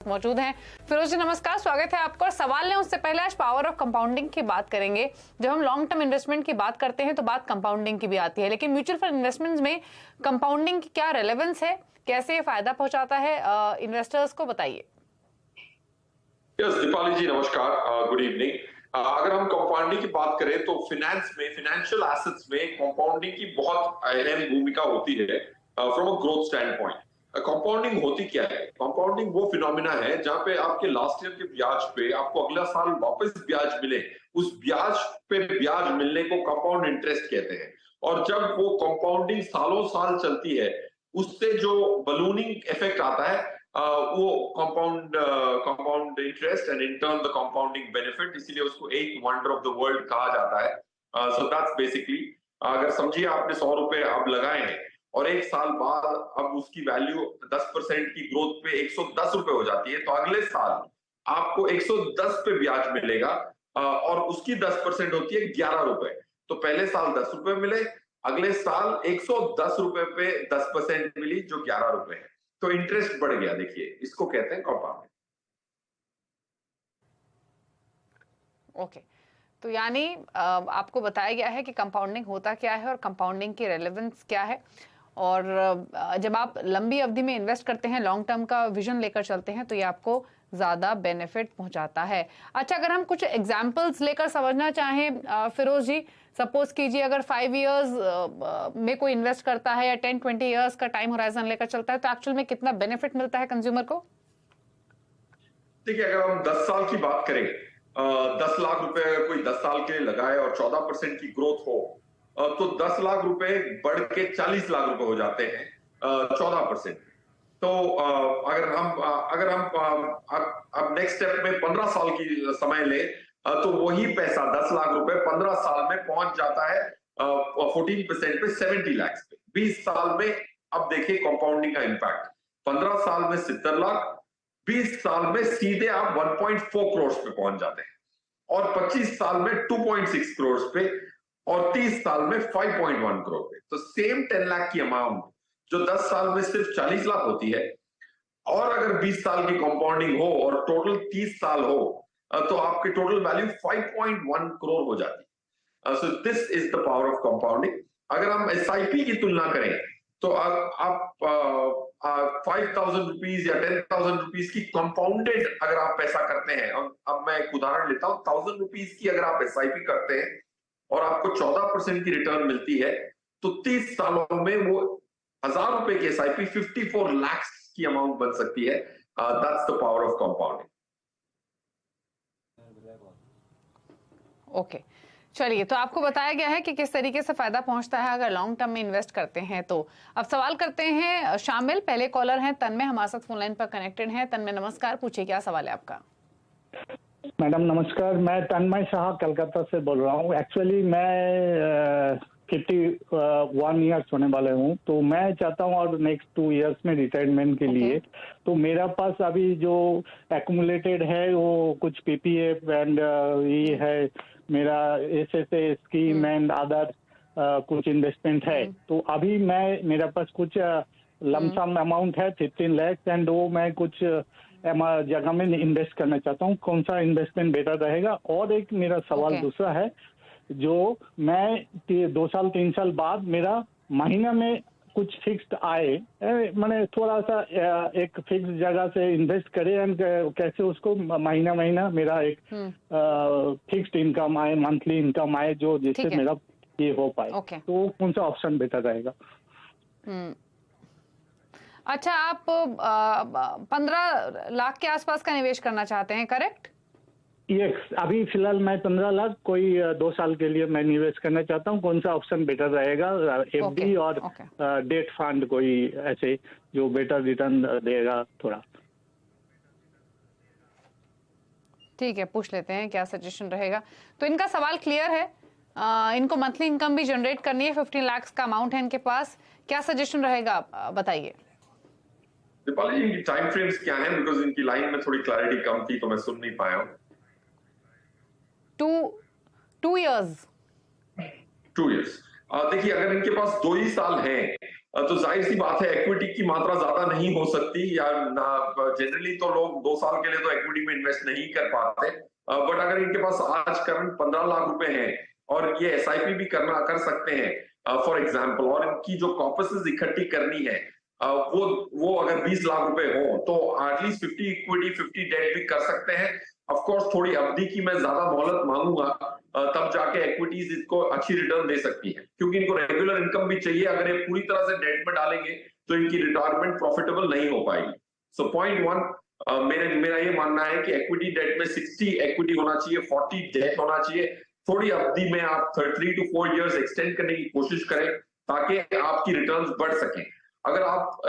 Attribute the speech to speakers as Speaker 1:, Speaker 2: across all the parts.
Speaker 1: मौजूद हैं। फिरोज जी नमस्कार, स्वागत है आपका। और सवाल लें उससे पहले आज पावर ऑफ कंपाउंडिंग की बात करेंगे। जब हम लॉन्ग टर्म इन्वेस्टमेंट की बात करते हैं तो बात कंपाउंडिंग की भी आती है, लेकिन म्यूचुअल फंड इन्वेस्टमेंट्स में कंपाउंडिंग की क्या रेलेवेंस है, कैसे ये फायदा पहुंचाता है इन्वेस्टर्स को, बताइए।
Speaker 2: दीपाली जी नमस्कार, गुड इवनिंग। अगर हम कंपाउंडिंग की बात करें तो फिनेंस में, फिनेंशियल एसेट्स में कंपाउंडिंग की बहुत अहम भूमिका होती है from a growth stand point. Compounding होती क्या है? कंपाउंडिंग वो फिनोमिना है जहां पे आपके लास्ट ईयर के ब्याज पे आपको अगला साल वापस ब्याज मिले, उस ब्याज पे ब्याज मिलने को कंपाउंड इंटरेस्ट कहते हैं। और जब वो कंपाउंडिंग सालों साल चलती है, उससे जो बलूनिंग इफेक्ट आता है वो compound interest and in turn the compounding benefit, इसीलिए उसको एक वंडर ऑफ द वर्ल्ड कहा जाता है। सो दैट्स बेसिकली, अगर समझिए आपने 100 रुपए अब लगाए हैं और एक साल बाद अब उसकी वैल्यू 10% की ग्रोथ पे 110 रुपए हो जाती है, तो अगले साल आपको 110 पे ब्याज मिलेगा और उसकी 10% होती है 11 रुपए। तो पहले साल 10 रुपए मिले, अगले साल 110 रुपए पे 10% मिली जो 11 रुपए है, तो इंटरेस्ट बढ़ गया। देखिए, इसको कहते हैं कंपाउंडिंग।
Speaker 1: ओके, तो यानी आपको बताया गया है कि कंपाउंडिंग होता क्या है और कंपाउंडिंग की रेलेवेंस क्या है। और जब आप लंबी अवधि में इन्वेस्ट करते हैं, लॉन्ग टर्म का विजन लेकर चलते हैं, तो ये आपको ज्यादा बेनिफिट पहुंचाता है। अच्छा, अगर हम कुछ एग्जांपल्स लेकर समझना चाहें फिरोज जी, सपोज कीजिए अगर 5 इयर्स में कोई इन्वेस्ट करता है या 10-20 इयर्स का टाइम होराइजन लेकर चलता है, तो एक्चुअल में कितना बेनिफिट मिलता है कंज्यूमर को?
Speaker 2: देखिए, अगर हम 10 साल की बात करें, 10 लाख रुपए अगर कोई 10 साल के लिए लगाए और 14% की ग्रोथ हो, तो 10 लाख रुपए बढ़ के 40 लाख रुपए हो जाते हैं 14%। तो अगर हम अब नेक्स्ट स्टेप में 15 साल की समय ले, तो वही पैसा 10 लाख रुपए 15 साल में पहुंच जाता है 14% पे 70 लाख पे। 20 साल में अब देखिए कंपाउंडिंग का इम्पैक्ट, 15 साल में 70 लाख, 20 साल में सीधे आप 1.4 करोड़ पे पहुंच जाते हैं, और 25 साल में 2.6 करोड़ पे, और 30 साल में 5.1 करोड़ पे। तो सेम 10 लाख की अमाउंट जो 10 साल में सिर्फ 40 लाख होती है, और अगर 20 साल की कंपाउंडिंग हो और टोटल 30 साल हो, तो आपकी टोटल वैल्यू 5.1 करोड़ हो जाती है। So this is the power of compounding. अगर हम एसआईपी की तुलना करें, तो आप 5,000 रुपीज या 10,000 रुपीज की कंपाउंडेड अगर आप पैसा करते हैं, अब मैं एक उदाहरण लेता हूं, 1,000 रुपीज की अगर आप एसआईपी करते हैं और आपको 14% की रिटर्न मिलती है, तो 30 सालों में वो 1,000 रुपए की एसआईपी 54 लाख की अमाउंट बन सकती है। That's the power of compounding.
Speaker 1: Okay, चलिए, तो आपको बताया गया है कि किस तरीके से फायदा पहुंचता है अगर लॉन्ग टर्म में इन्वेस्ट करते हैं। तो अब सवाल करते हैं शामिल। पहले कॉलर हैं तन्मय, हमारे साथ फोन लाइन पर कनेक्टेड हैं। तन्मय नमस्कार, पूछिए क्या सवाल है आपका।
Speaker 3: मैडम नमस्कार, मैं तन्मय शाह कलकत्ता से बोल रहा हूँ। एक्चुअली मैं 51 ईयर्स होने वाले हूँ, तो मैं चाहता हूँ और नेक्स्ट 2 इयर्स में रिटायरमेंट के लिए। तो मेरा पास अभी जो एक्यूमुलेटेड है वो कुछ पीपीएफ एंड ये है, मेरा एसएसए स्कीम एंड अदर कुछ इन्वेस्टमेंट है। तो अभी मेरा पास कुछ लमसम अमाउंट है 15 लाख, एंड वो मैं कुछ जगह में इन्वेस्ट करना चाहता हूँ। कौन सा इन्वेस्टमेंट बेटर रहेगा? और एक मेरा सवाल दूसरा है, जो मैं 2 साल 3 साल बाद मेरा महीना में कुछ फिक्स्ड आए, मैंने थोड़ा सा एक फिक्स जगह से इन्वेस्ट करे एंड कैसे उसको महीना महीना मेरा एक फिक्स्ड इनकम आए, मंथली इनकम आए, जो जिससे मेरा ये हो पाए। तो कौन सा ऑप्शन बेटर रहेगा?
Speaker 1: अच्छा, आप 15 लाख के आसपास का निवेश करना चाहते हैं, करेक्ट?
Speaker 3: यस, अभी फिलहाल मैं 15 लाख कोई 2 साल के लिए मैं निवेश करना चाहता हूँ। कौन सा ऑप्शन बेटर रहेगा? एफडी और डेट फंड, कोई ऐसे जो बेटर रिटर्न देगा थोड़ा?
Speaker 1: ठीक है, पूछ लेते हैं क्या सजेशन रहेगा। तो इनका सवाल क्लियर है, इनको मंथली इनकम भी जनरेट करनी है, 15 लाख का अमाउंट है इनके पास। क्या सजेशन रहेगा, बताइए।
Speaker 2: दीपाली जी, इनकी टाइम फ्रेम्स क्या है? बिकॉज इनकी लाइन में थोड़ी क्लैरिटी कम थी, तो मैं सुन नहीं पाया हूं।
Speaker 1: 2 इयर्स।
Speaker 2: 2 इयर्स। देखिए, अगर इनके पास 2 ही साल हैं तो जाहिर सी बात है इक्विटी की मात्रा ज्यादा नहीं हो सकती, या जनरली तो लोग 2 साल के लिए तो इक्विटी में इन्वेस्ट नहीं कर पाते। बट अगर इनके पास आज करंट 15 लाख रुपए हैं और ये एसआईपी भी कर सकते हैं फॉर एग्जांपल, और इनकी जो कॉर्पसेस इकट्ठी करनी है वो अगर 20 लाख रुपए हो तो एटलीस्ट 50 इक्विटी 50 डेट भी कर सकते हैं। ऑफ कोर्स थोड़ी अवधि की मैं ज्यादा मोहलत मांगूंगा, तब जाके इक्विटीज इसको अच्छी रिटर्न दे सकती है, क्योंकि इनको रेगुलर इनकम भी चाहिए। अगर ये पूरी तरह से डेट में डालेंगे तो इनकी रिटायरमेंट प्रॉफिटेबल नहीं हो पाएगी। सो पॉइंट 1 मेरा ये मानना है कि इक्विटी डेट में 60 इक्विटी होना चाहिए, 40 डेट होना चाहिए। थोड़ी अवधि में आप 3 to 4 इयर्स एक्सटेंड करने की कोशिश करें ताकि आपकी रिटर्न्स बढ़ सकें। अगर आप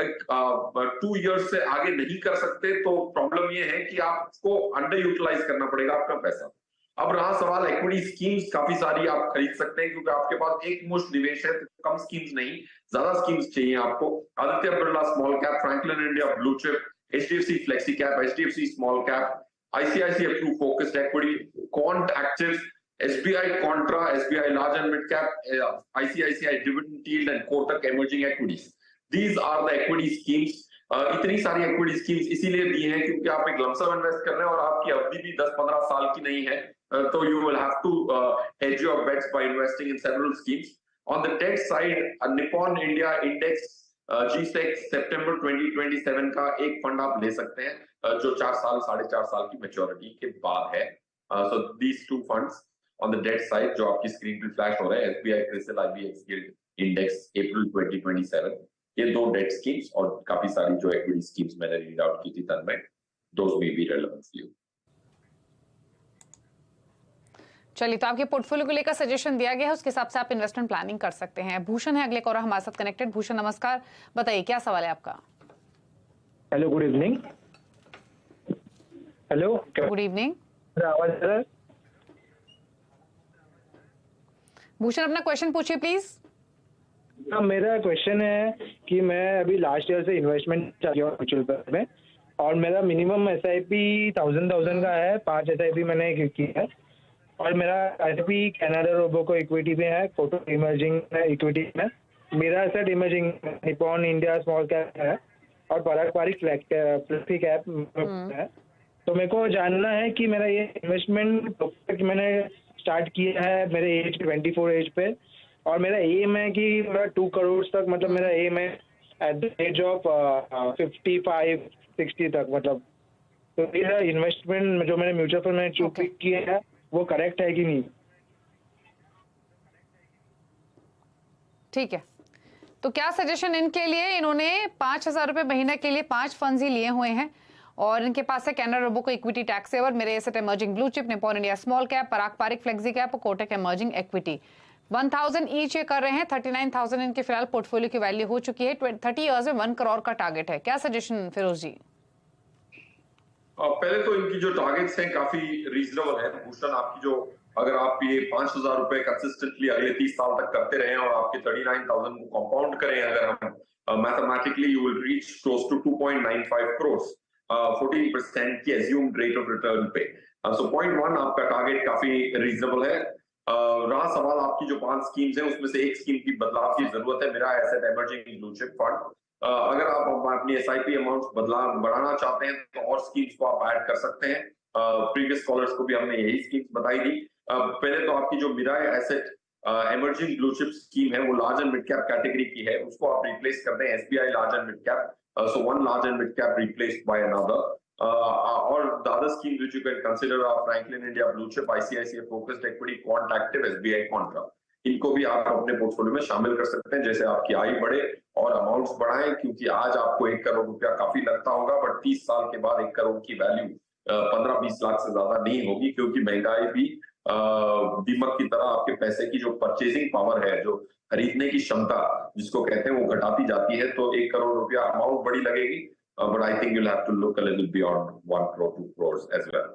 Speaker 2: 2 इयर्स से आगे नहीं कर सकते तो प्रॉब्लम ये है कि आपको अंडर यूटिलाइज करना पड़ेगा आपका पैसा। अब रहा सवाल इक्विटी स्कीम्स, काफी सारी आप खरीद सकते हैं क्योंकि आपके पास एक मुश्त निवेश है, तो कम स्कीम्स नहीं, ज्यादा स्कीम्स चाहिए आपको। Aditya Birla small cap, Franklin India blue chip, HDFC flexi cap, HDFC small cap, ICICI true focused equity, quant active, SBI Contra, SBI Large and Mid Cap, ICICI Dividend Yield and Kotak Emerging Equities. These are the equity schemes. इतनी सारी equity schemes इसीलिए दी हैं क्योंकि आप एक lump sum invest कर रहे हैं और आपकी अवधि भी 10-15 साल की नहीं है, तो you will have to hedge your bets by investing in several schemes. On the debt side, Nippon India Index G-Sec September 2027 का एक फंड आप ले सकते हैं जो 4 साल 4.5 साल की मैच्योरिटी के बाद है। So these two funds on the debt side जो आपकी स्क्रीन पे फ्लैश हो रहा है, SBI CRISIL IBX Gilt Index April 2027, ये 2 डेट स्कीम्स और काफी सारी जो इक्विटी स्कीम्स मैंने रीड आउट की थी तन्मय, those may be relevant for you.
Speaker 1: चलिए, तो आपके पोर्टफोलियो को लेकर सजेशन दिया गया है, उसके हिसाब से आप इन्वेस्टमेंट प्लानिंग कर सकते हैं। भूषण है अगले कॉलर हमारे साथ कनेक्टेड। भूषण नमस्कार, बताइए क्या सवाल है आपका?
Speaker 4: Hello, good evening. Hello,
Speaker 1: good evening.
Speaker 4: आवाज आ रहा है?
Speaker 1: भूषण अपना क्वेश्चन पूछिए प्लीज।
Speaker 4: मेरा क्वेश्चन है कि मैं अभी लास्ट ईयर से इन्वेस्टमेंट कर रहा हूँ म्यूचुअल फंड में, और मेरा मिनिमम एसआईपी 1000 का है। 5 एसआईपी मैंने की है, और मेरा एसआईपी कैनाडा रोबोको इक्विटी में है, कोटक इमर्जिंग इक्विटी में। मेरा asset emerging Nippon India small cap है और पारंपरिक फ्लेक्सी कैप है। तो मेरे को जानना है कि मेरा ये इन्वेस्टमेंट मैंने स्टार्ट किया है मेरे एज 24 एज पे, और मेरा एम है कि मेरा 2 करोड़ तक, मतलब मेरा एम है एट द एज ऑफ 55-60 तक, मतलब। तो मेरा इन्वेस्टमेंट जो मैंने म्यूचुअल फंड में चूज किया है वो करेक्ट है कि नहीं?
Speaker 1: ठीक है, तो क्या सजेशन इनके लिए? इन्होंने 5,000 रुपए महीने के लिए 5 फंड्स ही लिए हुए हैं, और इनके पास है कैनरा रोबोको इक्विटी टैक्स सेवर, मेरे asset emerging blue chip, Nippon India small cap, पारंपरिक फ्लेक्सी कैप और कोटक इमर्जिंग इक्विटी। 1000 ईच ये कर रहे हैं। 39,000 इनके फिलहाल पोर्टफोलियो की वैल्यू हो चुकी है। 30 इयर्स में 1 करोड़ का टारगेट है। क्या सजेशन फिरोज जी?
Speaker 2: पहले तो इनकी जो टारगेट्स हैं काफी रीजनेबल है भूषण। आपकी जो, अगर आप ये 5,000 रुपए कंसिस्टेंटली अगले 30 साल तक करते रहे और आपके 39,000 को कंपाउंड करें, अगर हम mathematically you will reach close to 2.95 crore, 14% की एज्यूम्ड रेट ऑफ रिटर्न पे। सो पॉइंट 1 आपका टारगेट काफी रीजनेबल है। रहा सवाल आपकी जो 5 स्कीम्स हैं उसमें से एक स्कीम की बदलाव की जरूरत है, मेरा asset emerging blue chip fund. अगर आप अपनी एसआईपी अमाउंट बढ़ाना चाहते हैं तो और स्कीम्स को आप ऐड कर सकते हैं। प्रीवियस कॉलर्स को भी हमने यही स्कीम्स बताई थी। पहले तो आपकी जो Mirae asset emerging blue chip scheme है वो large and mid cap category की है, उसको आप रिप्लेस करते हैं SBI large and mid cap. So one large and mid cap replaced by another, or the other schemes which you can consider are Franklin India Blue Chip, ICICI Focused Equity, Quant Active, SBI Contra. इनको भी आप अपने portfolio में शामिल कर सकते हैं, जैसे आपकी आय बढ़े और अमाउंट्स बढ़ाएं, क्योंकि आज आपको 1 करोड़ रुपया काफी लगता होगा, बट 30 साल के बाद 1 करोड़ की वैल्यू 15-20 लाख से ज्यादा नहीं होगी, क्योंकि महंगाई भी दीमक की तरह आपके पैसे की जो परचेजिंग पावर है, जो खरीदने की क्षमता जिसको कहते हैं, वो घटाती जाती है। तो 1 करोड़ रुपया अमाउंट बड़ी लगेगी, but I think you will have to look a little beyond 1 crore 2 crores as well.